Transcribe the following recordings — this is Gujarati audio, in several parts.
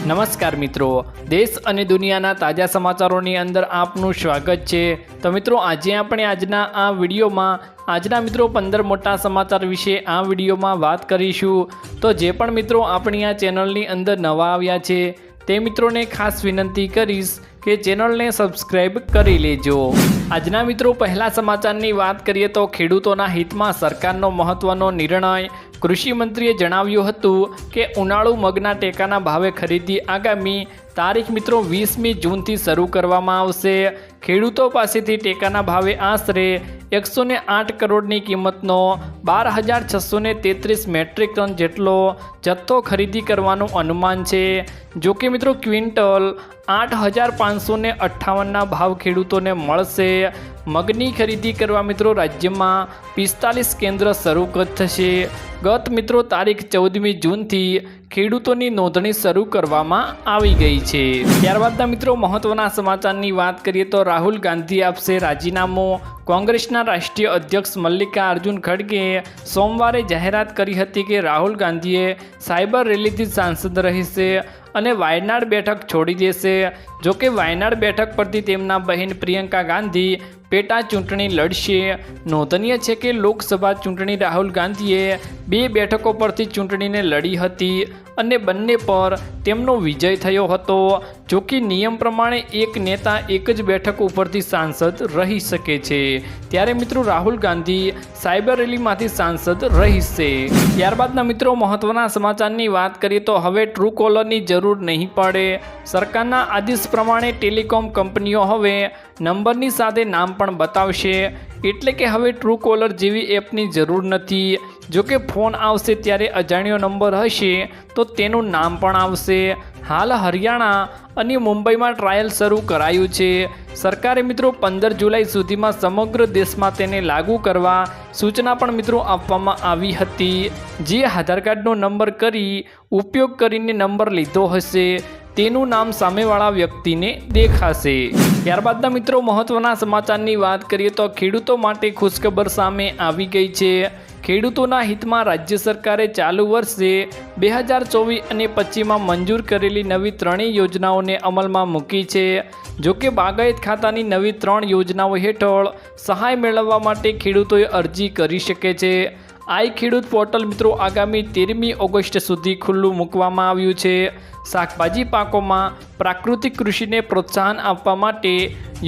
નમસ્કાર મિત્રો, દેશ અને દુનિયાના તાજા સમાચારોની અંદર આપનું સ્વાગત છે। તો મિત્રો, આજે આપણે આજના આ વિડીયોમાં આજના મિત્રો 15 મોટા સમાચાર વિશે આ વિડીયોમાં વાત કરીશું। તો જે પણ મિત્રો આપણી આ ચેનલની અંદર નવા આવ્યા છે તે મિત્રોને ખાસ વિનંતી કરીશ કે ચેનલને સબસ્ક્રાઈબ કરી લેજો। આજના મિત્રો પહેલા સમાચારની વાત કરીએ તો ખેડૂતોના હિતમાં સરકારનો મહત્વનો નિર્ણય। કૃષિ મંત્રીએ જણાવ્યું હતું કે ઉનાળુ મગના ટેકાના ભાવે ખરીદી આગામી તારીખ મિત્રો 20મી જૂનથી શરૂ કરવામાં આવશે। ખેડૂતો પાસેથી ટેકાના ભાવે આશરે 108 કરોડની કિંમતનો 12,633 મેટ્રિક ટન જેટલો જથ્થો ખરીદી કરવાનું અનુમાન છે। જોકે મિત્રો ક્વિન્ટલ 8,558ના ભાવ ખેડૂતોને મળશે। મગની ખરીદી કરવા મિત્રો રાજ્યમાં 45 કેન્દ્ર શરૂ થશે। ગત મિત્રો તારીખ 14મી જૂનથી ખેડૂતોની નોંધણી શરૂ કરવામાં આવી ગઈ છે। ત્યારબાદના મિત્રો મહત્વના સમાચારની વાત કરીએ તો રાહુલ ગાંધી આપશે રાજીનામું। કોંગ્રેસના રાષ્ટ્રીય અધ્યક્ષ મલ્લિકાર્જુન ખડગે સોમવારે જાહેરાત કરી હતી કે રાહુલ ગાંધીએ સાયબર રેલીથી સાંસદ રહેશે અને વાયનાડ બેઠક છોડી દેશે। જોકે વાયનાડ બેઠક પરથી તેમના બહેન પ્રિયંકા ગાંધી પેટા ચૂંટણી લડશે। નોંધનીય છે કે લોકસભા ચૂંટણી રાહુલ ગાંધીએ 2 બેઠકો પરથી ચૂંટણીને લડી હતી અને બંને પર તેમનો વિજય થયો હતો। જોકે નિયમ પ્રમાણે એક નેતા એક જ બેઠક ઉપરથી સાંસદ રહી શકે છે, ત્યારે મિત્રો રાહુલ ગાંધી સાયબર રેલીમાંથી સાંસદ રહેશે। ત્યારબાદના મિત્રો મહત્વના સમાચારની વાત કરીએ તો હવે ટ્રુ કોલરની જરૂર નહીં પડે। સરકારના આદેશ પ્રમાણે ટેલિકોમ કંપનીઓ હવે નંબરની સાથે નામ પણ બતાવશે, એટલે કે હવે ટ્રુ કોલર જેવી એપની જરૂર નથી। જોકે ફોન આવશે ત્યારે અજાણ્યો નંબર હશે તો તેનું નામ પણ આવશે। હાલ હરિયાણા અને મુંબઈમાં ટ્રાયલ શરૂ કરાયું છે। સરકારે મિત્રો 15 જુલાઈ સુધીમાં સમગ્ર દેશમાં તેને લાગુ કરવા સૂચના પણ મિત્રો આપવામાં આવી હતી। જે આધાર કાર્ડનો નંબર કરી ઉપયોગ કરીને નંબર લીધો હશે તેનું નામ સામેવાળા વ્યક્તિને દેખાશે। ત્યારબાદના મિત્રો મહત્વના સમાચારની વાત કરીએ તો ખેડૂતો માટે ખુશખબર સામે આવી ગઈ છે। ખેડૂતોના હિતમાં રાજ્ય સરકારે ચાલુ વર્ષે 2024 અને 25માં મંજૂર કરેલી નવી 3 યોજનાઓને અમલમાં મૂકી છે। જોકે બાગાયત ખાતાની નવી 3 યોજનાઓ હેઠળ સહાય મેળવવા માટે ખેડૂતોએ અરજી કરી શકે છે। આઈ ખેડૂત પોર્ટલ મિત્રો આગામી 13મી ઓગસ્ટ સુધી ખુલ્લું મૂકવામાં આવ્યું છે। શાકભાજી પાકોમાં પ્રાકૃતિક કૃષિને પ્રોત્સાહન આપવા માટે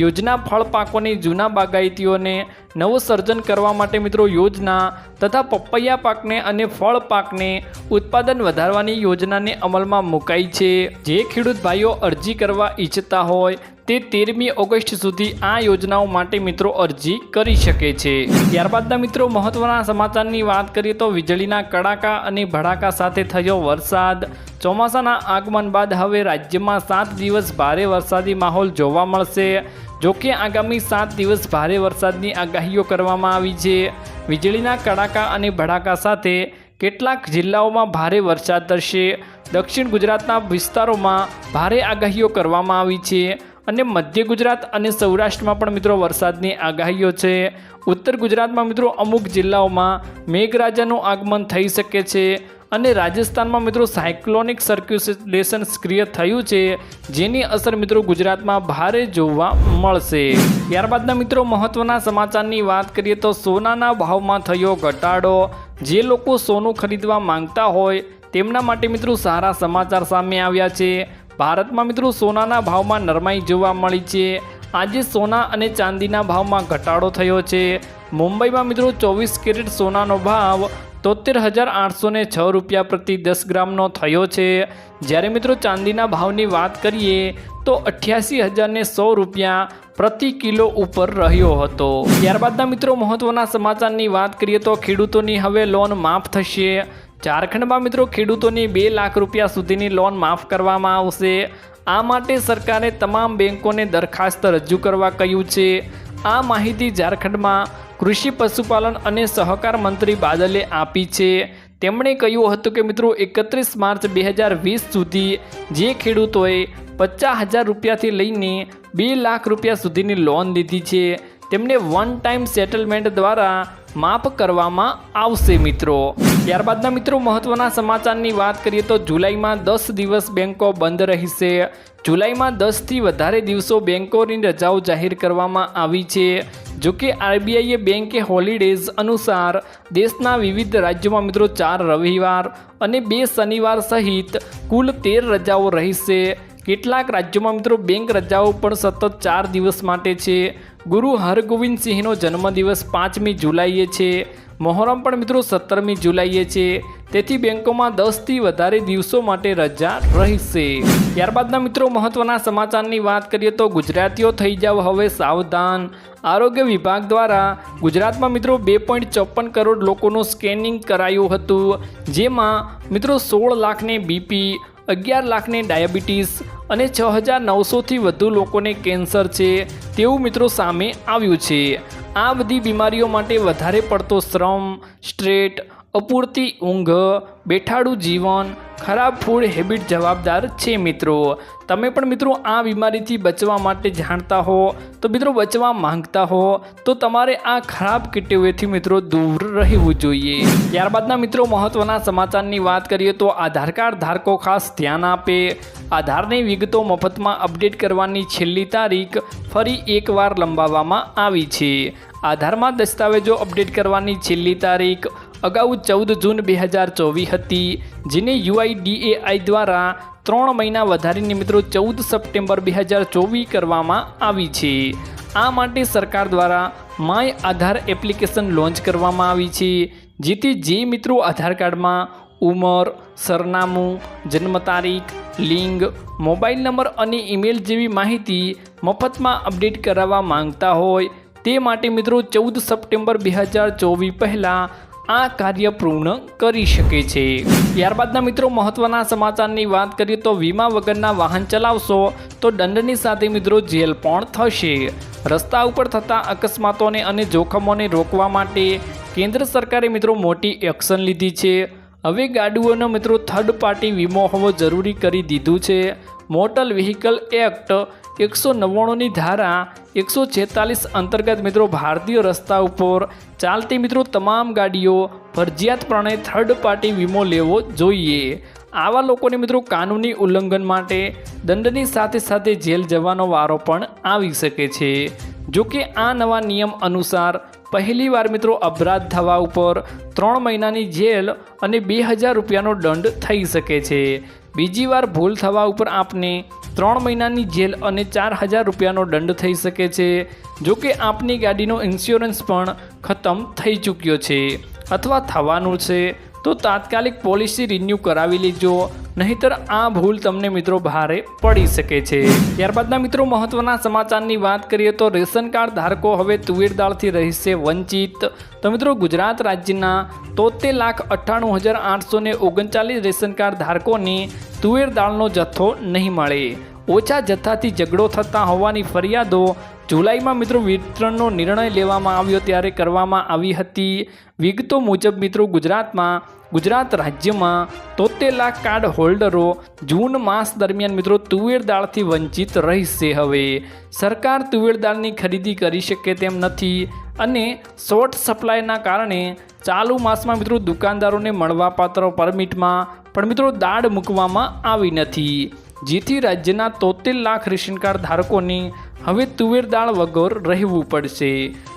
યોજના, ફળ પાકોની જૂના બાગાયતીઓને નવસર્જન કરવા માટે મિત્રો યોજના તથા પપૈયા પાકને અને ફળ પાકને ઉત્પાદન વધારવાની યોજનાને અમલમાં મુકાઈ છે। જે ખેડૂત ભાઈઓ અરજી કરવા ઈચ્છતા હોય તે 13મી ઓગસ્ટ સુધી આ યોજનાઓ માટે મિત્રો અરજી કરી શકે છે। ત્યારબાદના મિત્રો મહત્વના સમાચારની વાત કરીએ તો વીજળીના કડાકા અને ભડાકા સાથે થયો વરસાદ। ચોમાસાના આગમન બાદ હવે રાજ્યમાં 7 દિવસ ભારે વરસાદી માહોલ જોવા મળશે। જોકે આગામી 7 દિવસ ભારે વરસાદની આગાહીઓ કરવામાં આવી છે। વીજળીના કડાકા અને ભડાકા સાથે કેટલાક જિલ્લાઓમાં ભારે વરસાદ થશે। દક્ષિણ ગુજરાતના વિસ્તારોમાં ભારે આગાહીઓ કરવામાં આવી છે અને મધ્ય ગુજરાત અને સૌરાષ્ટ્રમાં પણ મિત્રો વરસાદની આગાહીઓ છે। ઉત્તર ગુજરાતમાં મિત્રો અમુક જિલ્લાઓમાં મેઘરાજાનું આગમન થઈ શકે છે અને રાજસ્થાનમાં મિત્રો સાયક્લોનિક સર્ક્યુલેશન સક્રિય થયું છે, જેની અસર મિત્રો ગુજરાતમાં ભારે જોવા મળશે। ત્યારબાદના મિત્રો મહત્વના સમાચારની વાત કરીએ તો સોનાના ભાવમાં થયો ઘટાડો। જે લોકો સોનું ખરીદવા માંગતા હોય તેમના માટે મિત્રો સારા સમાચાર સામે આવ્યા છે। ભારતમાં મિત્રો સોનાના ભાવમાં નરમાઈ જોવા મળી છે। આજે સોના અને ચાંદીના ભાવમાં ઘટાડો થયો છે। મુંબઈમાં મિત્રો 24 કેરેટ સોનાનો ભાવ 73,806 રૂપિયા પ્રતિ 10 ગ્રામનો થયો છે, જ્યારે મિત્રો ચાંદીના ભાવની વાત કરીએ તો 88,100 રૂપિયા પ્રતિ કિલો ઉપર રહ્યો હતો। ત્યારબાદના મિત્રો મહત્વના સમાચારની વાત કરીએ તો ખેડૂતોની હવે લોન માફ થશે। ઝારખંડમાં મિત્રો ખેડૂતોની 2 લાખ રૂપિયા સુધીની લોન માફ કરવામાં આવશે। આ માટે સરકારે તમામ બેંકોને દરખાસ્ત રજૂ કરવા કહ્યું છે। આ માહિતી ઝારખંડમાં કૃષિ, પશુપાલન અને સહકાર મંત્રી બાદલે આપી છે। તેમણે કહ્યું હતું કે મિત્રો 31 માર્ચ 2020 સુધી જે ખેડૂતોએ 50,000 રૂપિયાથી લઈને 2 લાખ રૂપિયા સુધીની લોન લીધી છે તેમને વન ટાઈમ સેટલમેન્ટ દ્વારા માફ કરવામાં આવશે મિત્રો। ત્યારબાદના મિત્રો મહત્વના સમાચારની વાત કરીએ તો જુલાઈમાં 10 દિવસ બેંકો બંધ રહેશે। જુલાઈમાં 10થી વધારે દિવસો બેંકોની રજાઓ જાહેર કરવામાં આવી છે। જોકે આરબીઆઈએ બેંકે હોલિડેઝ અનુસાર દેશના વિવિધ રાજ્યોમાં મિત્રો 4 રવિવાર અને 2 શનિવાર સહિત કુલ 13 રજાઓ રહેશે। કેટલાક રાજ્યોમાં મિત્રો બેંક રજાઓ પણ સતત 4 દિવસ માટે છે। ગુરુ હરગોવિંદ સિંહનો જન્મદિવસ 5મી જુલાઈએ છે। મોહરમ પણ મિત્રો 17મી જુલાઈએ છે। તેથી બેંકોમાં 10થી વધારે દિવસો માટે રજા રહેશે। ત્યારબાદના મિત્રો મહત્વના સમાચારની વાત કરીએ તો ગુજરાતીઓ થઈ જાવ હવે સાવધાન। આરોગ્ય વિભાગ દ્વારા ગુજરાતમાં મિત્રો 2.54 કરોડ લોકોનું સ્કેનિંગ કરાયું હતું, જેમાં મિત્રો 16 લાખને બીપી, 11 લાખને ડાયાબિટીસ અને 6,900થી વધુ લોકોને કેન્સર છે તેવું મિત્રો સામે આવ્યું છે। આ બધી બીમારીઓ માટે વધારે પડતો શ્રમ, સ્ટ્રેસ, અપૂરતી ઊંઘ, બેઠાડું જીવન, ખરાબ ફૂડ હેબિટ જવાબદાર છે મિત્રો। તમે પણ મિત્રો આ બીમારીથી બચવા માટે જાણતા હો તો મિત્રો બચવા માંગતા હો તો તમારે આ ખરાબ ટેવોથી મિત્રો દૂર રહેવું જોઈએ। ત્યારબાદના મિત્રો મહત્વના સમાચારની વાત કરીએ તો આધાર કાર્ડ ધારકો ખાસ ધ્યાન આપે। આધારની વિગતો મફતમાં અપડેટ કરવાની છેલ્લી તારીખ ફરી એકવાર લંબાવવામાં આવી છે। આધારમાં દસ્તાવેજો અપડેટ કરવાની છેલ્લી તારીખ અગાઉ 14 જૂન 2024 હતી, જેને UIDAI દ્વારા 3 મહિના વધારીને મિત્રો 14 સપ્ટેમ્બર 2024 કરવામાં આવી છે। આ માટે સરકાર દ્વારા માય આધાર એપ્લિકેશન લોન્ચ કરવામાં આવી છે, જેથી જે મિત્રો આધાર કાર્ડમાં ઉંમર, સરનામું, જન્મ તારીખ, લિંગ, મોબાઈલ નંબર અને ઈમેલ જેવી માહિતી મફતમાં અપડેટ કરાવવા માંગતા હોય તે માટે મિત્રો 14 સપ્ટેમ્બર 2024 પહેલાં આ કાર્ય પૂર્ણ કરી શકે છે। ત્યારબાદના મિત્રો મહત્વના સમાચારની વાત કરીએ તો વીમા વગરના વાહન ચલાવશો તો દંડની સાથે મિત્રો જેલ પણ થશે। રસ્તા ઉપર થતા અકસ્માતોને અને જોખમોને રોકવા માટે કેન્દ્ર સરકારે મિત્રો મોટી એક્શન લીધી છે। હવે ગાડીઓનો મિત્રો થર્ડ પાર્ટી વીમો હોવો જરૂરી કરી દીધું છે। મોટર વ્હીકલ એક્ટ 199ની ધારા 146 અંતર્ગત મિત્રો ભારતીય રસ્તા ઉપર ચાલતી મિત્રો તમામ ગાડીઓ ફરજિયાતપણે થર્ડ પાર્ટી વીમો લેવો જોઈએ। આવા લોકોને મિત્રો કાનૂની ઉલ્લંઘન માટે દંડની સાથે સાથે જેલ જવાનો વારો પણ આવી શકે છે। જો કે આ નવા નિયમ અનુસાર પહેલીવાર મિત્રો અપરાધ થવા ઉપર 3 મહિનાની જેલ અને 2,000 રૂપિયાનો દંડ થઈ શકે છે। બીજી વાર ભૂલ થવા ઉપર આપને 3 મહિનાની જેલ અને 4,000 રૂપિયાનો દંડ થઈ શકે છે। જો કે આપની ગાડીનો ઇન્સ્યોરન્સ પણ ખતમ થઈ ચૂક્યો છે અથવા થવાનું છે તો તાત્કાલિક પોલિસી રિન્યૂ કરાવી લેજો, નહીંતર આ ભૂલ તમને મિત્રો ભારે પડી શકે છે। ત્યારબાદના મિત્રો મહત્વના સમાચારની વાત કરીએ તો રેશન કાર્ડ ધારકો હવે તુવેર દાળથી રહેશે વંચિત। તો મિત્રો ગુજરાત રાજ્યના 73,98,839 રેશન કાર્ડ ધારકોને તુવેર દાળનો જથ્થો નહીં મળે। ઓછા જથ્થાથી ઝઘડો થતા હોવાની ફરિયાદો જુલાઈમાં મિત્રો વિતરણનો નિર્ણય લેવામાં આવ્યો ત્યારે કરવામાં આવી હતી। વિગતો મુજબ મિત્રો ગુજરાત રાજ્યમાં 73 લાખ કાર્ડ હોલ્ડરો જૂન માસ દરમિયાન મિત્રો તુવેર દાળથી વંચિત રહેશે। હવે સરકાર તુવેર દાળની ખરીદી કરી શકે તેમ નથી અને શોર્ટ સપ્લાયના કારણે ચાલુ માસમાં મિત્રો દુકાનદારોને મળવાપાત્ર પરમિટમાં પણ મિત્રો દાળ મૂકવામાં આવી નથી, જેથી રાજ્યના 73 લાખ રેશન કાર્ડ ધારકોને હવે તુવેર દાળ વગર રહેવું પડશે।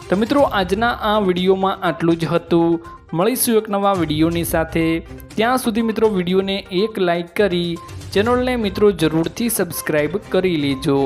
તો મિત્રો આજના આ વિડીયોમાં આટલું જ હતું। મળીશું એક નવા વિડીયોની સાથે। ત્યાં સુધી મિત્રો વિડીયોને એક લાઈક કરી ચેનલને મિત્રો જરૂરથી સબસ્ક્રાઈબ કરી લેજો।